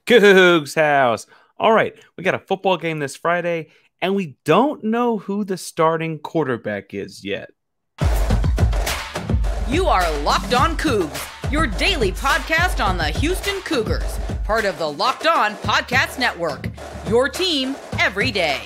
Coogs House. All right, we got a football game this Friday, and we don't know who the starting quarterback is yet. You are Locked On Cougs, your daily podcast on the Houston Cougars, part of the Locked On Podcast Network, your team every day.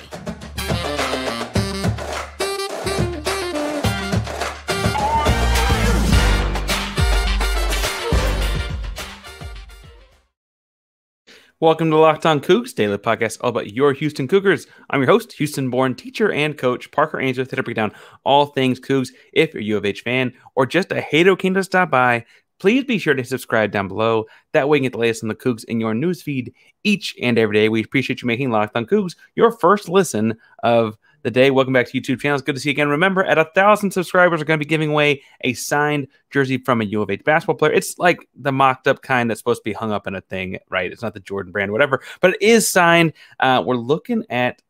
Welcome to Locked On Cougs, daily podcast all about your Houston Cougars. I'm your host, Houston-born teacher and coach Parker Ainsworth, here to break down all things Cougs. If you're a U of H fan or just a hater keen to stop by, please be sure to subscribe down below. That way you can get the latest on the Cougs in your newsfeed each and every day. We appreciate you making Locked On Cougs your first listen of the day. Welcome back to YouTube channel. It's good to see you again. Remember, at 1,000 subscribers, we're going to be giving away a signed jersey from a U of H basketball player. It's like the mocked up kind that's supposed to be hung up in a thing, right? It's not the Jordan brand, whatever, but it is signed. We're looking at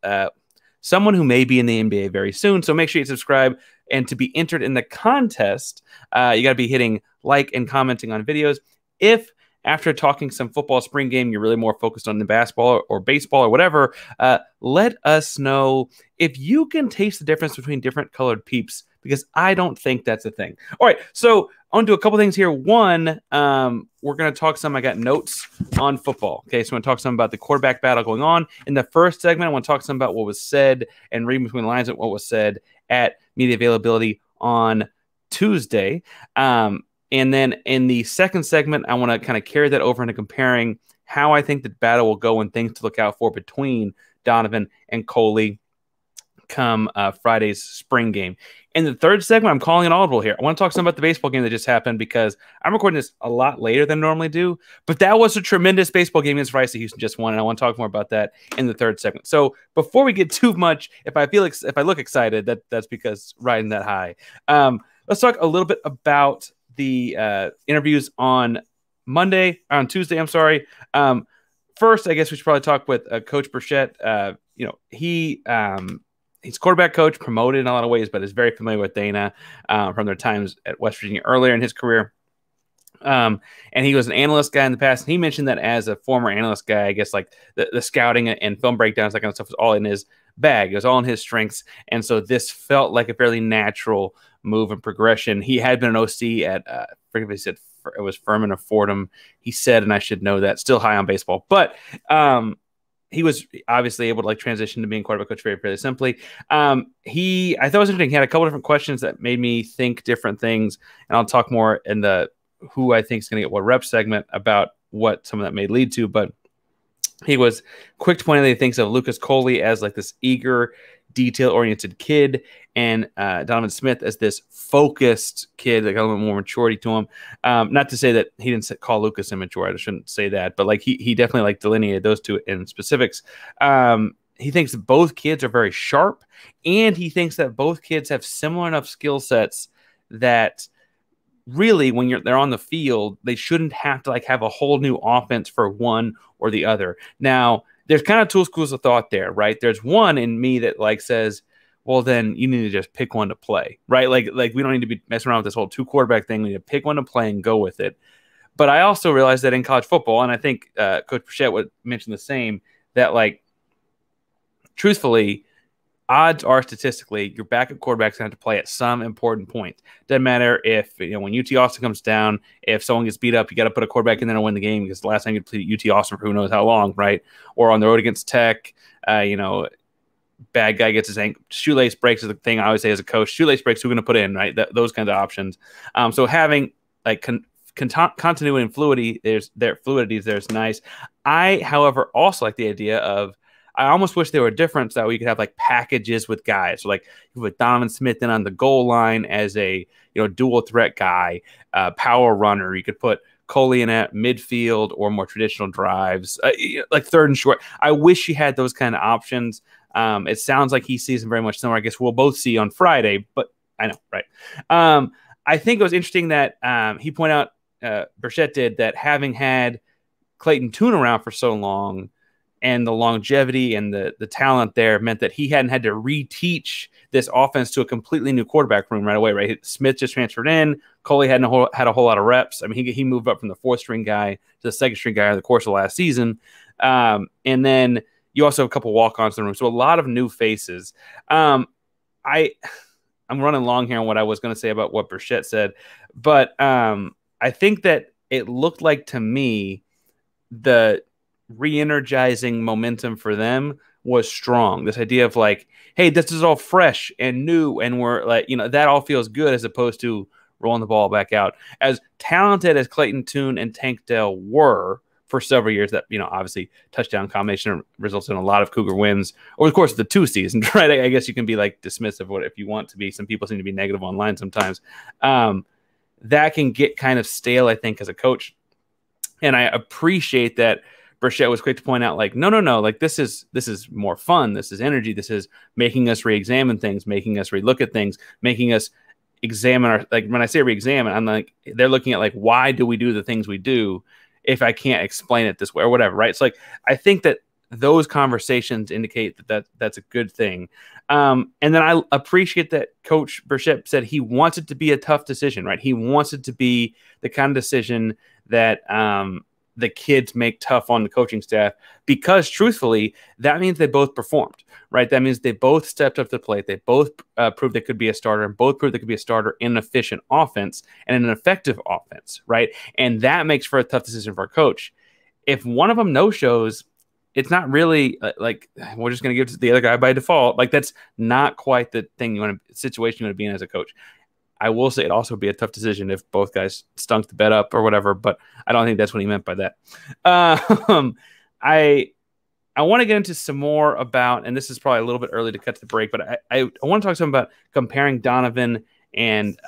someone who may be in the NBA very soon. So make sure you subscribe. And to be entered in the contest, you got to be hitting like and commenting on videos. If after talking some football spring game, you're really more focused on the basketball or baseball or whatever, let us know if you can taste the difference between different colored peeps, because I don't think that's a thing. All right, so I want to do a couple things here. One, we're going to talk some. I got notes on football. Okay, so I'm going to talk some about the quarterback battle going on. In the first segment, I want to talk some about what was said and read between the lines of what was said at media availability on Tuesday. And then in the second segment, I want to kind of carry that over into comparing how I think the battle will go and things to look out for between Donovan and Coley come Friday's spring game. In the third segment, I'm calling an audible here. I want to talk some about the baseball game that just happened, because I'm recording this a lot later than I normally do. But that was a tremendous baseball game against Rice that Houston just won, and I want to talk more about that in the third segment. So before we get too much, if I look excited, that's because riding that high. Let's talk a little bit about the interviews on Tuesday. I'm sorry. First, I guess we should probably talk with Coach Burchette. He's quarterback coach, promoted in a lot of ways, but is very familiar with Dana from their times at West Virginia earlier in his career. And he was an analyst guy in the past. And he mentioned that as a former analyst guy, I guess like the scouting and film breakdowns, that kind of stuff was all in his bag. It was all in his strengths. And so this felt like a fairly natural move and progression. He had been an OC at, I forget if he said it was Furman or Fordham. He said, and I should know that, still high on baseball. But he was obviously able to transition to being quarterback coach very, very simply. I thought it was interesting. He had a couple different questions that made me think different things. And I'll talk more in the who I think is going to get what rep segment about what some of that may lead to. But he was quick to point out that he thinks of Lucas Coley as like this eager, detail-oriented kid, and Donovan Smith as this focused kid that got a little bit more maturity to him. Not to say that he didn't call Lucas immature. I shouldn't say that. But he definitely delineated those two in specifics. He thinks that both kids are very sharp, and he thinks that both kids have similar enough skill sets that really, when they're on the field, they shouldn't have to have a whole new offense for one or the other. Now, there's kind of two schools of thought there, right? There's one in me that says, well, then you need to just pick one to play, right? Like we don't need to be messing around with this whole two quarterback thing. We need to pick one to play and go with it. But I also realize that in college football, and I think Coach Burchette would mention the same, that truthfully, odds are statistically your backup quarterback's going to have to play at some important point. Doesn't matter if, when UT Austin comes down, if someone gets beat up, you got to put a quarterback in there to win the game, because the last time you played UT Austin for who knows how long, right? Or on the road against Tech, bad guy gets his shoelace breaks is the thing I always say as a coach. Shoelace breaks, who are going to put in, right? Those kinds of options. So having continuity and fluidity, there's nice. I, however, also like the idea of, I almost wish there were a difference that we could have packages with guys. So you put Donovan Smith in on the goal line as a dual threat guy, power runner. You could put Coley in at midfield or more traditional drives, third and short. I wish you had those kind of options. It sounds like he sees them very much similar. I guess we'll both see on Friday, but I know, right? I think it was interesting that he pointed out, Burchette did, that having had Clayton Tune around for so long, and the longevity and the talent there meant that he hadn't had to reteach this offense to a completely new quarterback room right away, right? Smith just transferred in. Coley had a whole lot of reps. I mean, he moved up from the 4th-string guy to the 2nd-string guy in the course of last season. And then you also have a couple walk-ons in the room. So a lot of new faces. I'm running long here on what I was going to say about what Burchette said, but I think that it looked like to me the re-energizing momentum for them was strong. This idea of like, hey, this is all fresh and new, and we're like, that all feels good, as opposed to rolling the ball back out. As talented as Clayton Tune and Tank Dell were for several years, that obviously touchdown combination results in a lot of Cougar wins over the course of the 2 seasons, right? I guess you can be like dismissive of what if you want to be. Some people seem to be negative online sometimes. That can get kind of stale, I think, as a coach. And I appreciate that Burchette was quick to point out, like, no, like this is more fun. This is energy. This is making us re-examine things, making us re-look at things, making us examine our, like, when I say re-examine, I'm like, they're looking at like, why do we do the things we do if I can't explain it this way or whatever, right? It's like, I think that those conversations indicate that's a good thing. And then I appreciate that Coach Burchette said he wants it to be a tough decision, right? He wants it to be the kind of decision that the kids make tough on the coaching staff, because truthfully, that means they both performed, right? That means they both stepped up to the plate. They both proved they could be a starter, and both proved they could be a starter in an efficient offense and in an effective offense, right? And that makes for a tough decision for a coach. If one of them no-shows, it's not really like we're just going to give it to the other guy by default. Like, that's not quite the situation you want to be in as a coach. I will say it also would be a tough decision if both guys stunk the bed up or whatever, but I don't think that's what he meant by that. I want to get into some more about, and this is probably a little bit early to cut to the break, but I want to talk some about comparing Donovan and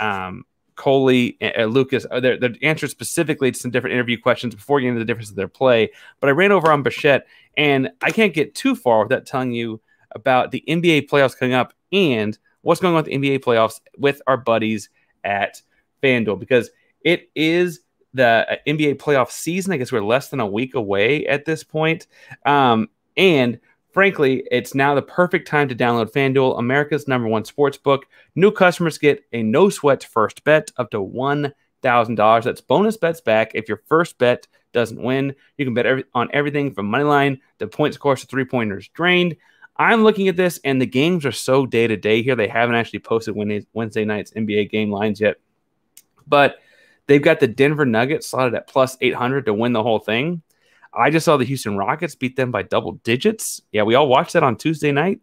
Coley and Lucas. They're answered specifically to some different interview questions before getting into the difference of their play. But I ran over on Burchette, and I can't get too far without telling you about the NBA playoffs coming up and what's going on with the NBA playoffs with our buddies at FanDuel, because it is the NBA playoff season. I guess we're less than a week away at this point. And frankly, it's now the perfect time to download FanDuel, America's #1 sports book. New customers get a no-sweat first bet up to $1,000. That's bonus bets back if your first bet doesn't win. You can bet on everything from money line to point scores to three-pointers drained. I'm looking at this, and the games are so day-to-day here. They haven't actually posted Wednesday night's NBA game lines yet. But they've got the Denver Nuggets slotted at plus 800 to win the whole thing. I just saw the Houston Rockets beat them by double digits. Yeah, we all watched that on Tuesday night.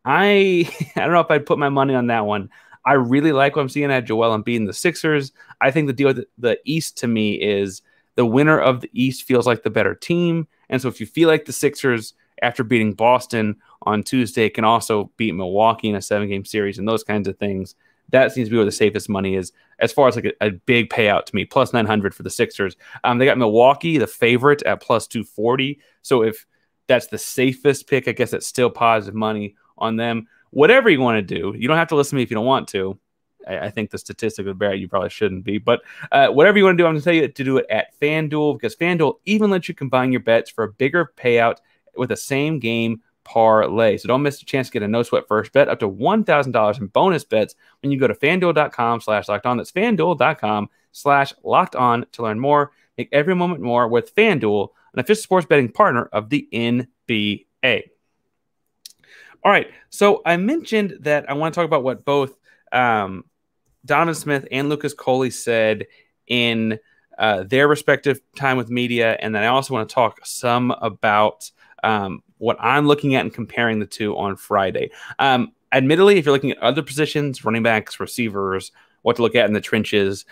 I don't know if I'd put my money on that one. I really like what I'm seeing at Joel Embiid and the Sixers. I think the deal with the East to me is the winner of the East feels like the better team. And so if you feel like the Sixers, after beating Boston on Tuesday, can also beat Milwaukee in a 7-game series and those kinds of things, that seems to be where the safest money is as far as like a big payout to me. Plus 900 for the Sixers. They got Milwaukee, the favorite, at plus 240. So if that's the safest pick, I guess that's still positive money on them. Whatever you want to do, you don't have to listen to me if you don't want to. I think the statistic would bear you probably shouldn't be. But whatever you want to do, I'm going to tell you to do it at FanDuel, because FanDuel even lets you combine your bets for a bigger payout with a same-game parlay. So don't miss a chance to get a no-sweat first bet up to $1,000 in bonus bets when you go to FanDuel.com/lockedon. That's FanDuel.com/lockedon to learn more. Make every moment more with FanDuel, an official sports betting partner of the NBA. All right, so I mentioned that I want to talk about what both Donovan Smith and Lucas Coley said in their respective time with media, and then I also want to talk some about what I'm looking at and comparing the two on Friday. Admittedly, if you're looking at other positions, running backs, receivers, what to look at in the trenches,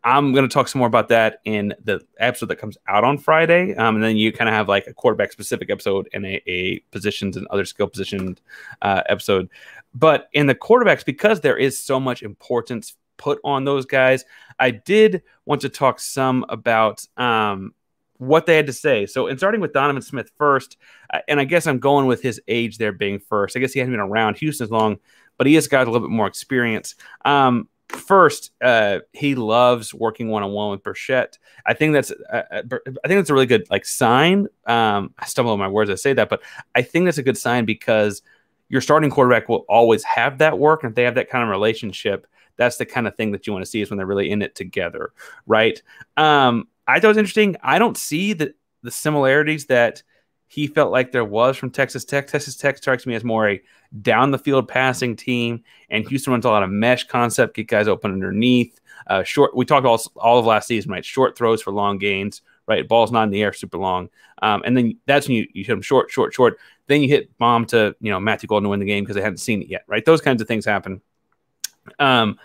I'm going to talk some more about that in the episode that comes out on Friday. And then you kind of have like a quarterback-specific episode and a positions and other skill position episode. But in the quarterbacks, because there is so much importance put on those guys, I did want to talk some about what they had to say. So in starting with Donovan Smith first, and I guess I'm going with his age there being first. I guess he hasn't been around Houston as long, but he has got a little bit more experience. First, he loves working one-on-one with Burchette. I think that's a really good like sign. I stumble on my words as I say that, but I think that's a good sign because your starting quarterback will always have that work, and if they have that kind of relationship, that's the kind of thing that you want to see is when they're really in it together, right? I thought it was interesting. I don't see the similarities that he felt like there was from Texas Tech. Texas Tech strikes me as more a down the field passing team, and Houston runs a lot of mesh concept, get guys open underneath. Short. We talked all of last season, right? Short throws for long gains, right? Ball's not in the air super long, and then that's when you hit them short. Then you hit bomb to Matthew Golden to win the game because they hadn't seen it yet, right? Those kinds of things happen. But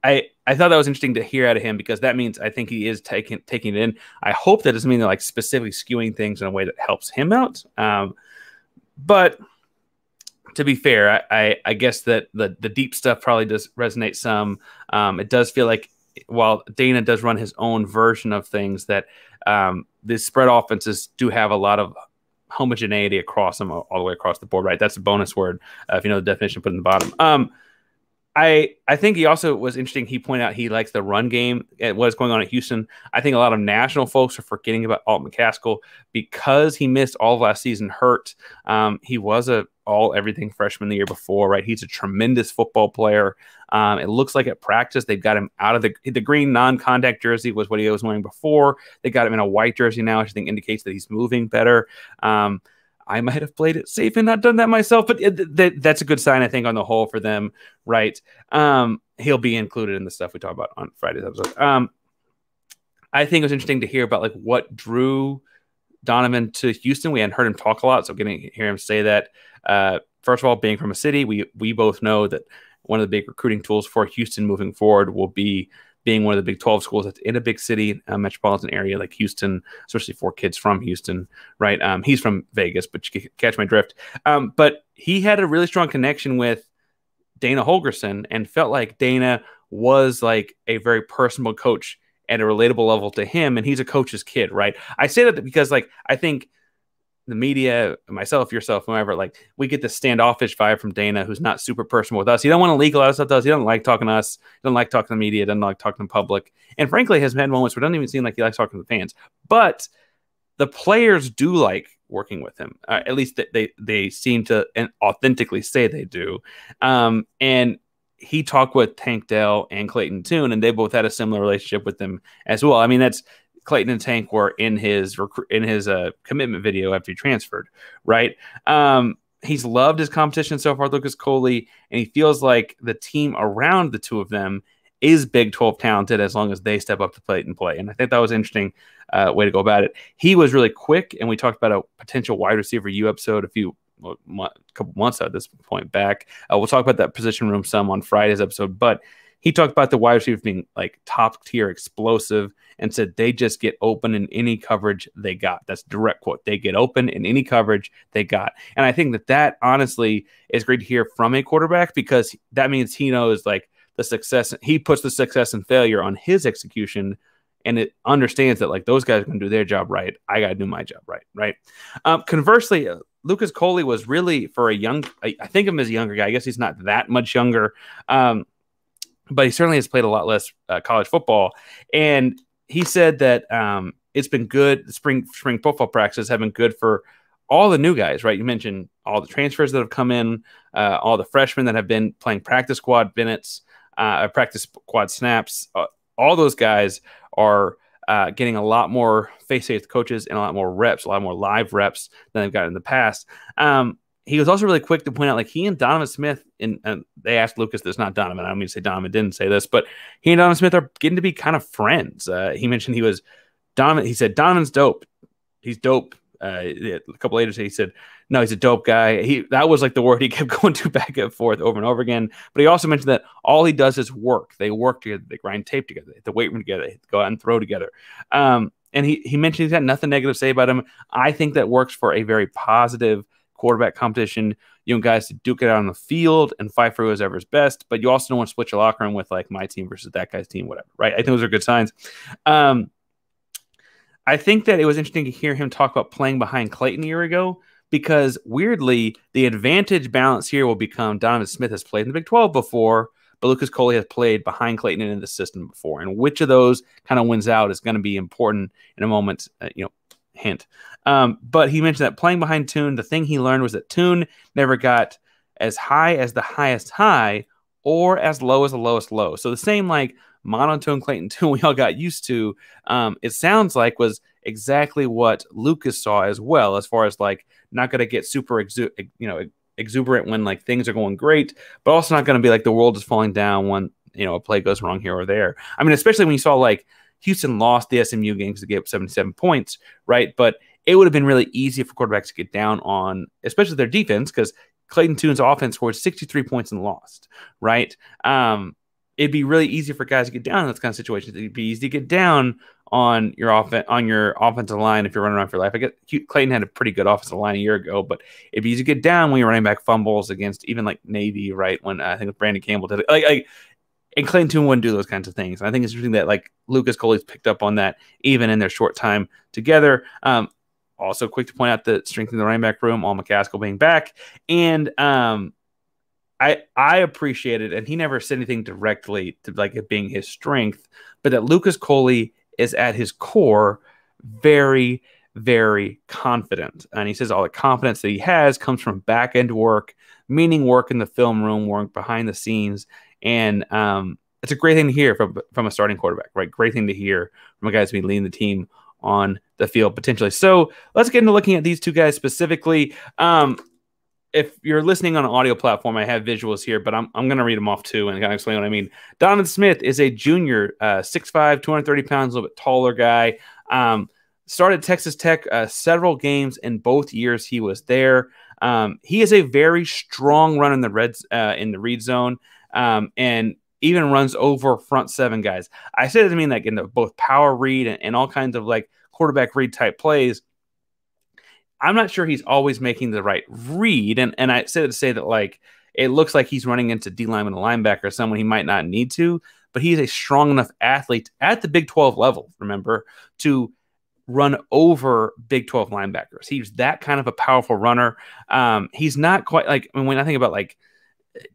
I thought that was interesting to hear out of him because that means I think he is taking it in. I hope that doesn't mean they're like specifically skewing things in a way that helps him out. But to be fair, I guess that the deep stuff probably does resonate some. It does feel like while Dana does run his own version of things, that the spread offenses do have a lot of homogeneity across them all the way across the board, right? That's a bonus word if you know the definition put in the bottom. I think he also was interesting. He pointed out he likes the run game and what's going on at Houston. I think a lot of national folks are forgetting about Alt McCaskill because he missed all of last season hurt. He was a all-everything freshman the year before, right? He's a tremendous football player. It looks like at practice they've got him out of the green non-contact jersey was what he was wearing before. They got him in a white jersey now, which I think indicates that he's moving better. I might have played it safe and not done that myself, but that's a good sign, I think, on the whole for them, right? He'll be included in the stuff we talk about on Friday's episode. I think it was interesting to hear about like what drew Donovan to Houston. We hadn't heard him talk a lot, so getting to hear him say that. First of all, being from a city, we both know that one of the big recruiting tools for Houston moving forward will be being one of the Big 12 schools that's in a big city, metropolitan area like Houston, especially for kids from Houston, right? He's from Vegas, but you catch my drift. But he had a really strong connection with Dana Holgorsen and felt like Dana was like a very personable coach at a relatable level to him, and he's a coach's kid, right? I say that because like I think the media, myself, yourself, whoever, like we get this standoffish vibe from Dana, who's not super personal with us. He don't want to leak a lot of stuff to us. He doesn't like talking to us. He doesn't like talking to the media. Doesn't like talking to the public. And frankly, has had moments where it doesn't even seem like he likes talking to the fans. But the players do like working with him. At least they seem to and authentically say they do. And he talked with Tank Dell and Clayton Tune, and they both had a similar relationship with them as well. I mean, that's Clayton and Tank were in his commitment video after he transferred, right? He's loved his competition so far, Lucas Coley, and he feels like the team around the two of them is Big 12 talented as long as they step up to plate and play. And I think that was an interesting way to go about it. He was really quick, and we talked about a potential wide receiver U episode a couple months at this point back. We'll talk about that position room some on Friday's episode, but he talked about the wide receivers being like top tier explosive and said they just get open in any coverage they got. That's a direct quote. They get open in any coverage they got. And I think that honestly is great to hear from a quarterback because that means he knows like the success. He puts the success and failure on his execution, and it understands that like those guys are going to do their job right. I got to do my job right? Conversely, Lucas Coley was really for a young, I think of him as a younger guy. I guess he's not that much younger, but he certainly has played a lot less college football. And he said that it's been good. Spring football practices have been good for all the new guys, right? You mentioned all the transfers that have come in, all the freshmen that have been playing practice squad minutes, practice squad snaps. All those guys are getting a lot more face-to-face with coaches and a lot more reps, a lot more live reps than they've gotten in the past. He was also really quick to point out, like he and Donovan Smith, and they asked Lucas, that's not Donovan. I don't mean to say Donovan didn't say this, but he and Donovan Smith are getting to be kind of friends. He mentioned he said, Donovan's dope. He's dope. A couple later, he said, no, he's a dope guy. That was like the word he kept going to back and forth over and over again. But he also mentioned that all he does is work. They work together. They grind tape together. They hit the weight room together. They go out and throw together. And he mentioned he's got nothing negative to say about him. I think that works for a very positive quarterback competition. You want guys to duke it out on the field and fight for whoever's best, but you also don't want to split your locker room with like my team versus that guy's team, whatever, right? I think those are good signs. I think that it was interesting to hear him talk about playing behind Clayton a year ago because weirdly, the advantage balance here will become Donovan Smith has played in the Big 12 before, but Lucas Coley has played behind Clayton in the system before. And which of those kind of wins out is going to be important in a moment, hint. But he mentioned that playing behind Tune, the thing he learned was that Tune never got as high as the highest high or as low as the lowest low. So the same like monotone Clayton Tune we all got used to, it sounds like was exactly what Lucas saw as well, as far as like not going to get super exuberant when like things are going great, but also not going to be like the world is falling down when a play goes wrong here or there. I mean, especially when you saw like Houston lost the SMU game because they gave up 77 points, right? But it would have been really easy for quarterbacks to get down on, especially their defense, because Clayton Tune's offense scored 63 points and lost, right? It'd be really easy for guys to get down in those kind of situations. It'd be easy to get down on your offensive line if you're running around for your life. I get Clayton had a pretty good offensive line a year ago, but it'd be easy to get down when you're running back fumbles against even like Navy, right? When I think Brandon Campbell did it. And Clayton Tune wouldn't do those kinds of things. And I think it's interesting that like Lucas Coley's picked up on that even in their short time together. Also, quick to point out the strength in the running back room, all McCaskill being back, and I appreciate it, and he never said anything directly to like it being his strength, but that Lucas Coley is at his core very, very confident. And he says all the confidence that he has comes from back end work, meaning work in the film room, work behind the scenes. And it's a great thing to hear from a starting quarterback, right? Great thing to hear from a guy who's been leading the team on the field potentially. So let's get into looking at these two guys specifically. If you're listening on an audio platform, I have visuals here, but I'm going to read them off too and kind of explain what I mean. Donovan Smith is a junior, 6'5", 230 pounds, a little bit taller guy. Started Texas Tech several games in both years he was there. He is a very strong run in the read zone, and even runs over front seven guys. I say that to mean like in the both power read and all kinds of like quarterback read type plays. I'm not sure he's always making the right read. And I say that to say that like it looks like he's running into D lineman and linebacker, someone he might not need to, but he's a strong enough athlete at the Big 12 level, remember, to run over Big 12 linebackers. He's that kind of a powerful runner. He's not quite like, I mean, when I think about like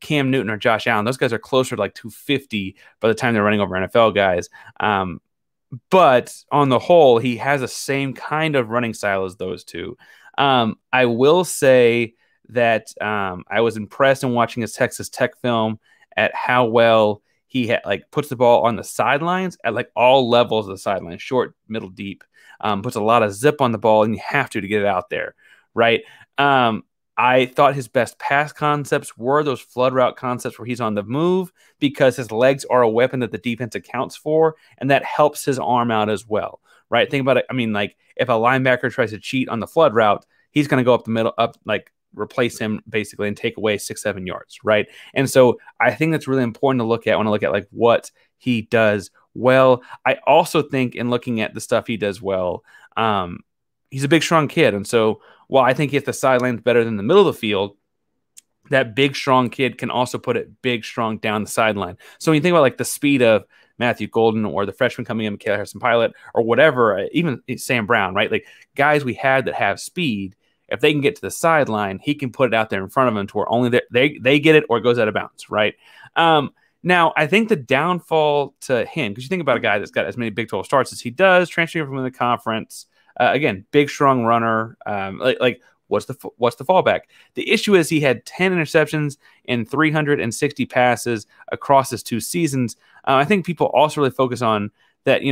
Cam Newton or Josh Allen, those guys are closer to like 250 by the time they're running over NFL guys. But on the whole, he has the same kind of running style as those two. I will say that I was impressed in watching his Texas Tech film at how well he puts the ball on the sidelines at like all levels of the sideline, short, middle, deep. Puts a lot of zip on the ball, and you have to get it out there, right? I thought his best pass concepts were those flood route concepts where he's on the move because his legs are a weapon that the defense accounts for, and that helps his arm out as well, right? Think about it. I mean, like if a linebacker tries to cheat on the flood route, he's going to go up the middle, replace him basically and take away 6-7 yards, right? And so I think that's really important to look at when I look at like what he does well. I also think in looking at the stuff he does well, he's a big, strong kid. And so while I think he hits the sidelines better than the middle of the field, that big, strong kid can also put it big, strong down the sideline. So when you think about like the speed of Matthew Golden or the freshman coming in, Mikael Harrison-Pilot, or whatever, even Sam Brown, right? Like guys we had that have speed, if they can get to the sideline, he can put it out there in front of them to where only they get it or it goes out of bounds, right? Now, I think the downfall to him, because you think about a guy that's got as many Big 12 starts as he does, transferring from the conference, again, big, strong runner, what's the fallback? The issue is he had 10 interceptions and 360 passes across his 2 seasons. I think people also really focus on that,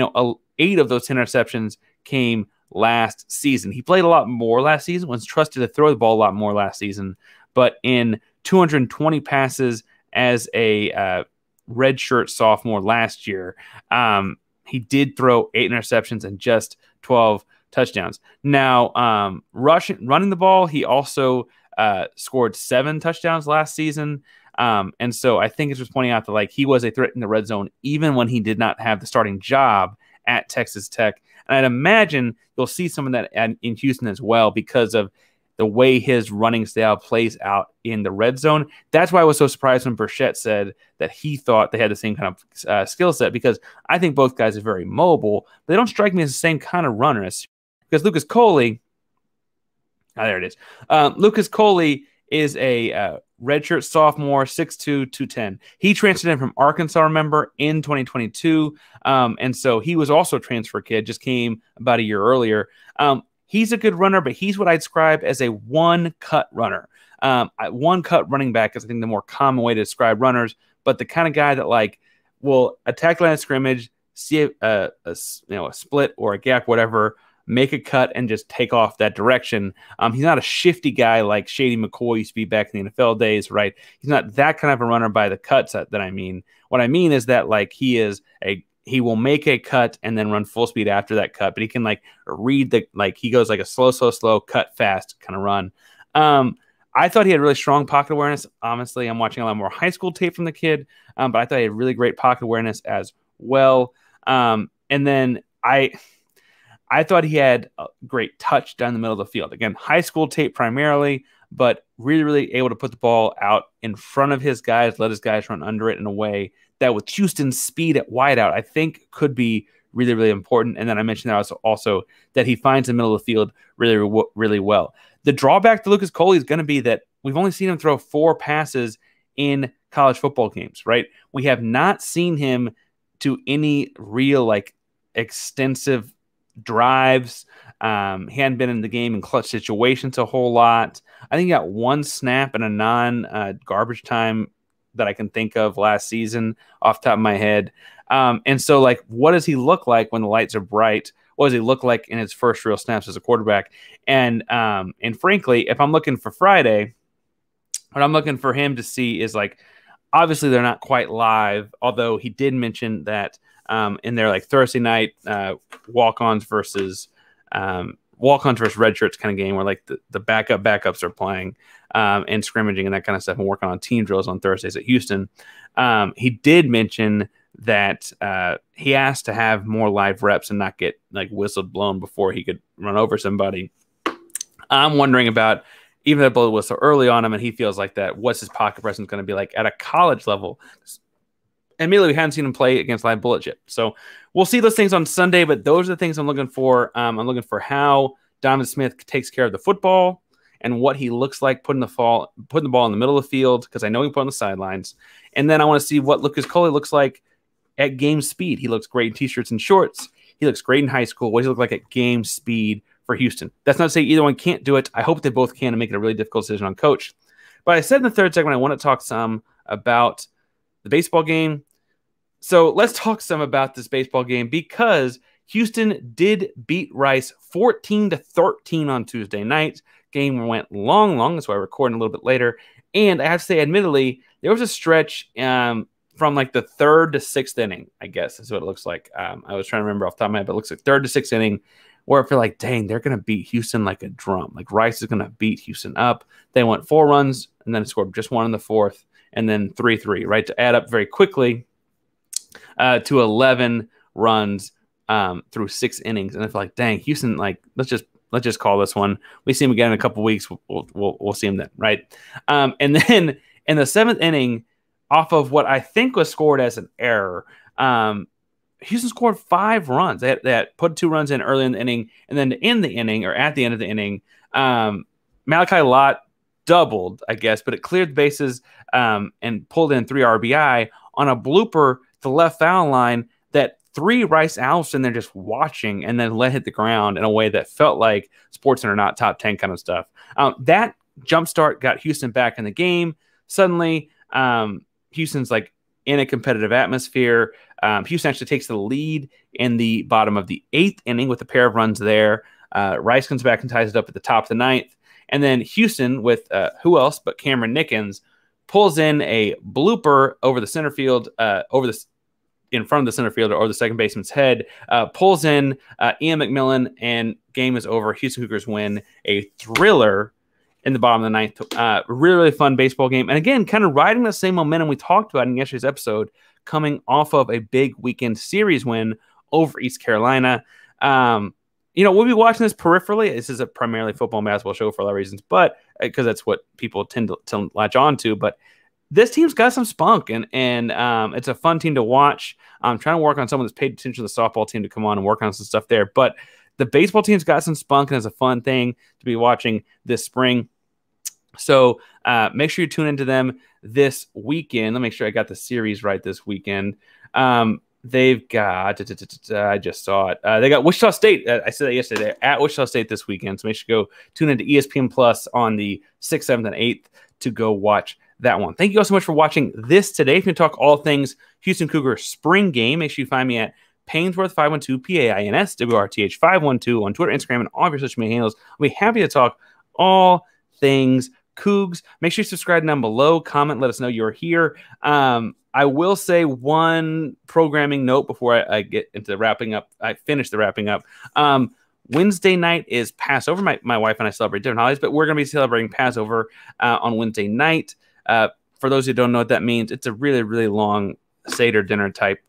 8 of those 10 interceptions came last season. He played a lot more last season, was trusted to throw the ball a lot more last season, but in 220 passes as a redshirt sophomore last year, he did throw 8 interceptions and just 12 touchdowns. Now, running the ball, he also scored 7 touchdowns last season. And so I think it's just pointing out that like he was a threat in the red zone even when he did not have the starting job at Texas Tech. And I'd imagine you'll see some of that in Houston as well because of the way his running style plays out in the red zone. That's why I was so surprised when Burchette said that he thought they had the same kind of skill set, because I think both guys are very mobile, but they don't strike me as the same kind of runners. Because Lucas Coley, there it is. Lucas Coley is a redshirt sophomore, 6'2", 210. He transferred in from Arkansas, remember, in 2022. And so he was also a transfer kid, just came about a year earlier. He's a good runner, but he's what I'd describe as a one-cut runner. One-cut running back is, I think, the more common way to describe runners, but the kind of guy that like will attack line of scrimmage, see a split or a gap, whatever, make a cut and just take off that direction. He's not a shifty guy like Shady McCoy used to be back in the NFL days, right? He's not that kind of a runner by the cuts that I mean. What I mean is that like he will make a cut and then run full speed after that cut, but he can like read he goes like a slow, cut fast kind of run. I thought he had really strong pocket awareness. Honestly, I'm watching a lot more high school tape from the kid, but I thought he had really great pocket awareness as well. And then I thought he had a great touch down the middle of the field. Again, high school tape primarily, but really, really able to put the ball out in front of his guys, let his guys run under it in a way that with Houston's speed at wideout, I think could be really, really important. And then I mentioned that also that he finds the middle of the field really, really well. The drawback to Lucas Coley is going to be that we've only seen him throw 4 passes in college football games, right? We have not seen him to any real like extensive drives. He hadn't been in the game in clutch situations a whole lot. I think he got 1 snap in a non-garbage time that I can think of last season off the top of my head. And so, like, what does he look like when the lights are bright? What does he look like in his first real snaps as a quarterback? And frankly, if I'm looking for Friday, what I'm looking for him to see is, like, obviously they're not quite live, although he did mention that in their like Thursday night walk-ons versus red shirts kind of game where like the backups are playing and scrimmaging and that kind of stuff and working on team drills on Thursdays at Houston. He did mention that he asked to have more live reps and not get like whistled blown before he could run over somebody. I'm wondering about, even though the whistle early on him and he feels like that, what's his pocket presence going to be like at a college level? Admittedly, we hadn't seen him play against live bullet chip. So we'll see those things on Sunday, but those are the things I'm looking for. I'm looking for how Donovan Smith takes care of the football and what he looks like putting the ball in the middle of the field, because I know he put on the sidelines. And then I want to see what Lucas Coley looks like at game speed. He looks great in T-shirts and shorts. He looks great in high school. What does he look like at game speed for Houston? That's not to say either one can't do it. I hope they both can and make it a really difficult decision on coach. But I said in the third segment, I want to talk some about the baseball game. So let's talk some about this baseball game, because Houston did beat Rice 14-13 on Tuesday night. Game went long. That's why we're recording a little bit later. And I have to say, admittedly, there was a stretch from like the 3rd to 6th inning, I guess is what it looks like. I was trying to remember off the top of my head, but it looks like 3rd to 6th inning, where I feel like, dang, they're going to beat Houston like a drum. Like Rice is going to beat Houston up. They went 4 runs and then scored just 1 in the 4th and then 3-3, right, to add up very quickly to 11 runs through 6 innings. And I feel like, dang, Houston, like, let's just call this one. We see him again in a couple weeks. We'll see him then, right? And then in the 7th inning, off of what I think was scored as an error, Houston scored 5 runs. They had put 2 runs in early in the inning, and then to end the inning, or at the end of the inning, Malachi Lott doubled, I guess, but it cleared the bases and pulled in 3 RBI on a blooper to the left foul line that 3 Rice Owls in there just watching, and then let hit the ground in a way that felt like SportsCenter not top 10 kind of stuff. That jumpstart got Houston back in the game. Suddenly, Houston's like in a competitive atmosphere. Houston actually takes the lead in the bottom of the 8th inning with a pair of runs there. Rice comes back and ties it up at the top of the 9th. And then Houston, with who else but Cameron Nickens, pulls in a blooper over the center field, in front of the center fielder or the second baseman's head, pulls in Ian McMillan, and game is over. Houston Cougars win a thriller in the bottom of the 9th. Really, really fun baseball game. And again, kind of riding the same momentum we talked about in yesterday's episode, coming off of a big weekend series win over East Carolina. We'll be watching this peripherally. This is a primarily football and basketball show for a lot of reasons, but because that's what people tend to latch on to. But this team's got some spunk, and it's a fun team to watch. I'm trying to work on someone that's paid attention to the softball team to come on and work on some stuff there. But the baseball team's got some spunk, and it's a fun thing to be watching this spring. So make sure you tune into them this weekend. Let me make sure I got the series right this weekend. They've got, I just saw it. They got Wichita State. I said that yesterday. They're at Wichita State this weekend. So make sure you go tune into ESPN Plus on the 6th, 7th, and 8th to go watch that one. Thank you all so much for watching this today. If you talk all things Houston Cougar spring game, make sure you find me at Painsworth 512, PAINSWRTH 512 on Twitter, Instagram, and all of your social media handles. I'll be happy to talk all things Cougs. Make sure you subscribe down below. Comment, let us know you're here. I will say one programming note before I get into wrapping up. I finish the wrapping up. Wednesday night is Passover. My wife and I celebrate different holidays, but we're going to be celebrating Passover on Wednesday night. For those who don't know what that means, it's a really, really long Seder dinner type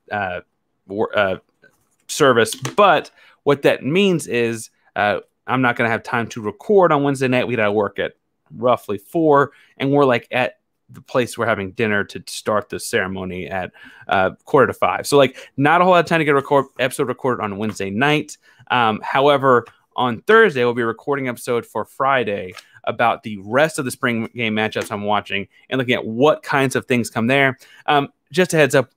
service. But what that means is I'm not going to have time to record on Wednesday night. We got to work at roughly 4, and we're like at the place we're having dinner to start the ceremony at 4:45. So like not a whole lot of time to get a episode recorded on Wednesday night. However, on Thursday, we'll be recording an episode for Friday about the rest of the spring game matchups I'm watching and looking at what kinds of things come there. Just a heads up,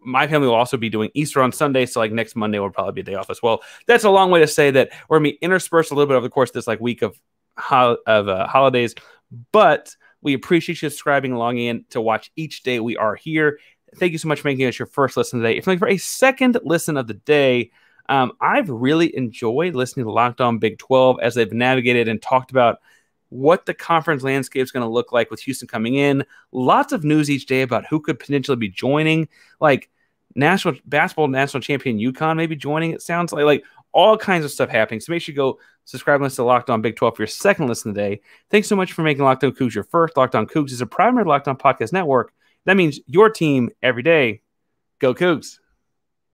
my family will also be doing Easter on Sunday, so like next Monday will probably be a day off as well. That's a long way to say that we're going to be interspersed a little bit over the course of this like week of holidays, but we appreciate you subscribing, logging in to watch each day we are here. Thank you so much for making us your first listen today. If you're looking for a second listen of the day, I've really enjoyed listening to Locked On Big 12 as they've navigated and talked about what the conference landscape is going to look like with Houston coming in. Lots of news each day about who could potentially be joining, like national champion UConn maybe joining. It sounds like all kinds of stuff happening. So make sure you go subscribe and listen to Locked On Big 12 for your second listen today. Thanks so much for making Locked On Cougs your first. Locked On Cougs is a primary Locked On podcast network. That means your team every day. Go Cougs.